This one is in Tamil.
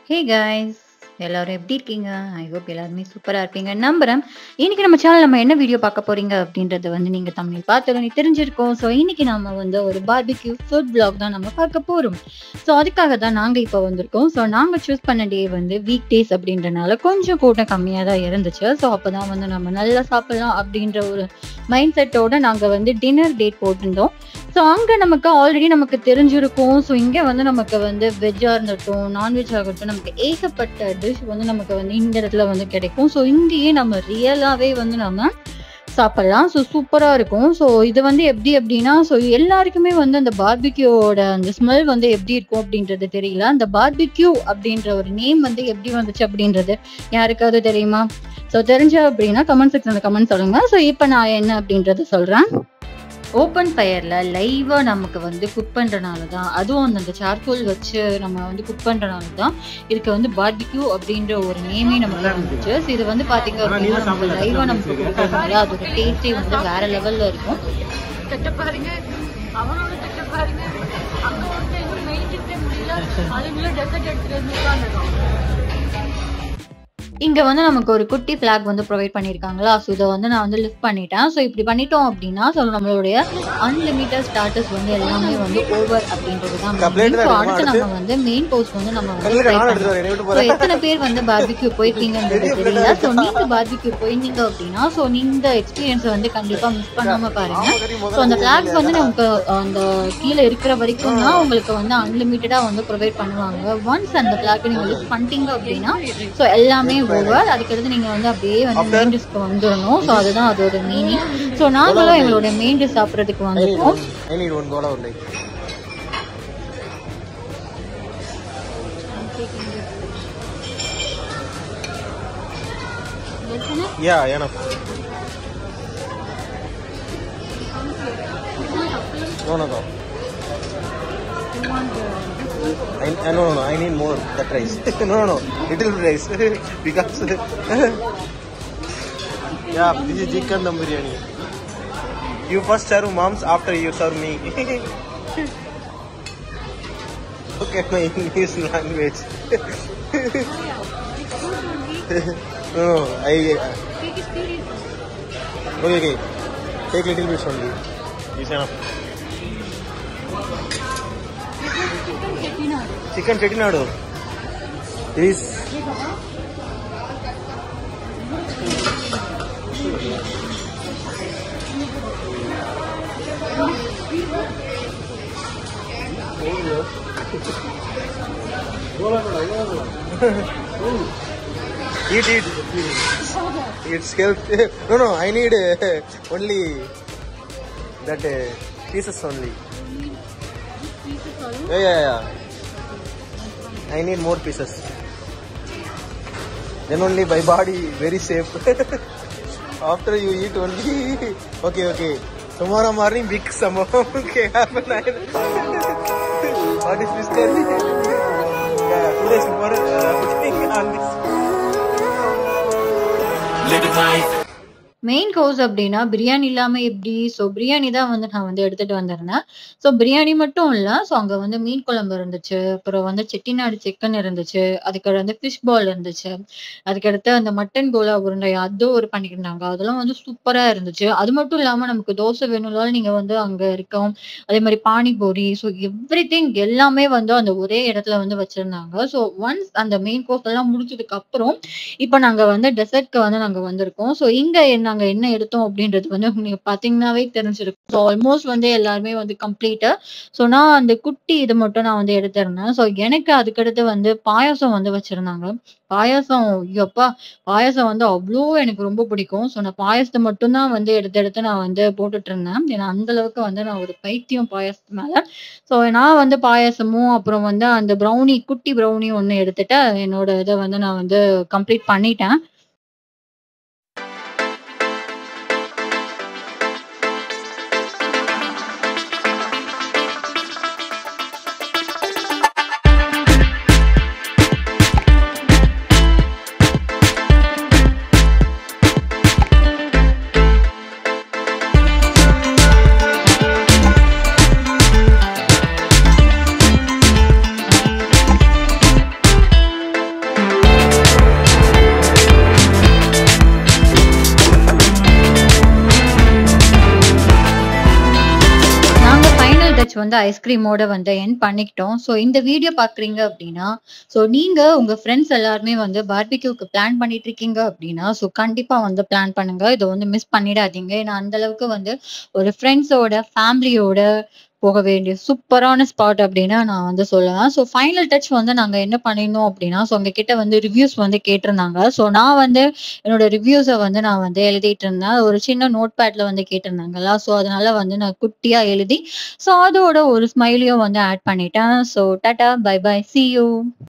ஹே காய்ஸ், எல்லாரும் எப்படி இருக்கீங்க? ஐ ஹோப் எல்லாருமே சூப்பராக இருப்பீங்க நம்புறேன். இன்னைக்கு நம்ம சேனல் நம்ம என்ன வீடியோ பார்க்க போறீங்க அப்படின்றத நீங்கள் தமிழ் பார்த்து தெரிஞ்சிருக்கோம். ஸோ இன்னைக்கு நம்ம ஒரு பார்பிக்யூ ஃபுட் vlog தான் நம்ம பார்க்க போகிறோம். ஸோ அதுக்காக தான் நாங்கள் இப்போ வந்திருக்கோம். ஸோ நாங்கள் சூஸ் பண்ண டே வீக் டேஸ் அப்படின்றனால கொஞ்சம் கூட்டம் கம்மியாக தான் இருந்துச்சு. ஸோ அப்போ தான் நம்ம நல்லா சாப்பிடலாம் அப்படின்ற ஒரு மைண்ட் செட்டோட நாங்கள் டின்னர் டேட் போட்டிருந்தோம். ஸோ அங்கே நமக்கு ஆல்ரெடி நமக்கு தெரிஞ்சிருக்கும். ஸோ இங்கே நமக்கு வெஜ்ஜாக இருந்துட்டும் நான்வெஜ் ஆகட்டும் நமக்கு ஏகப்பட்ட டிஷ் நமக்கு இந்த இடத்துல கிடைக்கும். ஸோ இங்கேயே நம்ம ரியலாகவே நம்ம சாப்பிடலாம். ஸோ சூப்பராக இருக்கும். ஸோ இது எப்படி அப்படின்னா, ஸோ எல்லாருக்குமே அந்த பார்பிக்யூவோட அந்த ஸ்மெல் எப்படி இருக்கும் அப்படின்றது தெரியல. அந்த பார்பிக்யூ அப்படின்ற ஒரு நேம் எப்படி வந்துச்சு அப்படின்றது யாருக்காவது தெரியுமா? ஸோ தெரிஞ்சா அப்படின்னா கமெண்ட் செக்ஷனில் கமெண்ட் சொல்லுங்க. ஸோ இப்போ நான் என்ன அப்படின்றத சொல்கிறேன். ஓப்பன் ஃபயரில் லைவாக நமக்கு குக் பண்ணுறனால தான், அதுவும் அந்த சார்கோல் வச்சு நம்ம குக் பண்ணுறனால தான் இதுக்கு பார்பிக்யூ அப்படின்ற ஒரு நேமே நமக்கு இருந்துச்சு. ஸோ இது பார்த்தீங்க அப்படின்னா நம்ம லைவாக நமக்கு குக் பண்ணுறோம்ல, அதோட டேஸ்ட்டே வேற லெவலில் இருக்கும். இங்கே நமக்கு ஒரு குட்டி ஃபிளாக் ப்ரொவைட் பண்ணியிருக்காங்களா. ஸோ இதை நான் லிஃப்ட் பண்ணிட்டேன். ஸோ இப்படி பண்ணிட்டோம் அப்படின்னா ஸோ நம்மளுடைய அன்லிமிட்டட் ஸ்டார்டர்ஸ் எல்லாமே ஓவர் அப்படின்றது தான். ஸோ அடுத்து நம்ம மெயின் கோர்ஸ் நம்ம ஸோ எத்தனை பேர் பார்பிக்யூ போயிருக்கீங்கன்றது தெரியல. ஸோ நீங்கள் பார்பிக்யூ போயிருந்தீங்க அப்படின்னா ஸோ இந்த எக்ஸ்பீரியன்ஸை கண்டிப்பாக மிஸ் பண்ணாமல் பாருங்க. ஸோ அந்த ஃபிளாக் நமக்கு அந்த கீழே இருக்கிற வரைக்கும் தான் உங்களுக்கு அன்லிமிட்டடாக ப்ரொவைட் பண்ணுவாங்க. ஒன்ஸ் அந்த ஃபிளாக் நீங்கள் லிஃப்ட் பண்ணிட்டீங்க அப்படின்னா ஸோ எல்லாமே ஓவர். அதுக்கடுத்து நீங்க அப்படியே மெயின் டிஷ்க்கு வந்துடணும். ஸோ அதுதான் அதோட மீனிங். ஸோ நாங்களும் எங்களோட மெயின் டிஷ் சாப்பிட்றதுக்கு வந்துருக்கோம். No, I need more that rice. No, little rice because yeah, this is chicken dum biryani. You first serve moms, after you serve me. Okay, my English language. No, okay. Take little bit only. Is enough. Chicken chettinadu is eat. It's health. No, I need only that pieces only. Yeah. I need more pieces. Then only my body very safe. After you eat only. Okay. Tomorrow morning big summer. Okay, happen. What is this curry? Yeah, 2 days before putting on this. Little life. Main course அப்படின்னா பிரியாணி இல்லாமல் எப்படி? ஸோ பிரியாணி தான் நான் எடுத்துகிட்டு வந்திருந்தேன். ஸோ பிரியாணி மட்டும் இல்லை, ஸோ அங்கே மீன் குழம்பு இருந்துச்சு, அப்புறம் செட்டிநாடு சிக்கன் இருந்துச்சு, அதுக்கு ஃபிஷ் பால் இருந்துச்சு, அதுக்கடுத்து அந்த மட்டன் கோலா உருண்டை அதுவும் ஒரு பண்ணியிருந்தாங்க. அதெல்லாம் சூப்பராக இருந்துச்சு. அது மட்டும் இல்லாமல் நமக்கு தோசை வேணும்னாலும் நீங்கள் அங்கே இருக்கோம். அதே மாதிரி பானிபூரி, ஸோ எவ்ரிதிங் எல்லாமே அந்த ஒரே இடத்துல வச்சுருந்தாங்க. ஸோ ஒன்ஸ் அந்த மெயின் கோர்ஸ் எல்லாம் முடிச்சதுக்கு அப்புறம் இப்போ நாங்கள் டெசர்ட்க்கு நாங்கள் வந்திருக்கோம். ஸோ இங்கே நாங்க என்ன எடுத்தோம் அப்படின்றது நீங்க பாத்தீங்கன்னாவே தெரிஞ்சிருக்கும். ஸோ ஆல்மோஸ்ட் எல்லாருமே கம்ப்ளீட்டா. ஸோ நான் அந்த குட்டி இது மட்டும் நான் எடுத்திருந்தேன். ஸோ எனக்கு அதுக்கடுத்து பாயாசம் வச்சிருந்தாங்க. பாயாசம் ஐயோப்பா, பாயாசம் அவ்வளோ எனக்கு ரொம்ப பிடிக்கும். ஸோ நான் பாயாசத்தை மட்டும்தான் எடுத்து நான் போட்டுட்டு இருந்தேன். ஏன்னா அந்த அளவுக்கு நான் ஒரு பைத்தியம் பாயாசத்து மேல. ஸோ நான் பாயாசமும் அப்புறம் அந்த ப்ரௌனி குட்டி ப்ரௌனி ஒன்று எடுத்துட்டு என்னோட இதை நான் கம்ப்ளீட் பண்ணிட்டேன். டச் வந்து ஐஸ்கிரீமோட வந்து எண்ட் பண்ணிக்கிட்டோம். ஸோ இந்த வீடியோ பார்க்குறீங்க அப்படின்னா, ஸோ நீங்க உங்க ஃப்ரெண்ட்ஸ் எல்லாருமே வந்து பார்பிக்யூக்கு பிளான் பண்ணிட்டு இருக்கீங்க அப்படின்னா, ஸோ கண்டிப்பா வந்து பிளான் பண்ணுங்க. இதை வந்து மிஸ் பண்ணிடாதீங்க. ஏன்னா அந்த அளவுக்கு வந்து ஒரு ஃப்ரெண்ட்ஸோட ஃபேமிலியோட போக வேண்டிய சூப்பரான ஸ்பாட் அப்படின்னு நான் வந்து சொல்லலாம். ஸோ ஃபைனல் டச் வந்து நாங்க என்ன பண்ணியிருந்தோம் அப்படின்னா, ஸோ உங்க கிட்ட வந்து ரிவ்யூஸ் வந்து கேட்டிருந்தாங்க. ஸோ நான் வந்து என்னோட ரிவ்யூஸை வந்து நான் வந்து எழுதிட்டு இருந்தேன். ஒரு சின்ன நோட் பேட்ல வந்து கேட்டிருந்தாங்களா, ஸோ அதனால வந்து நான் குட்டியா எழுதி ஸோ அதோட ஒரு ஸ்மைலியும் வந்து ஆட் பண்ணிட்டேன். So tata bye bye see you.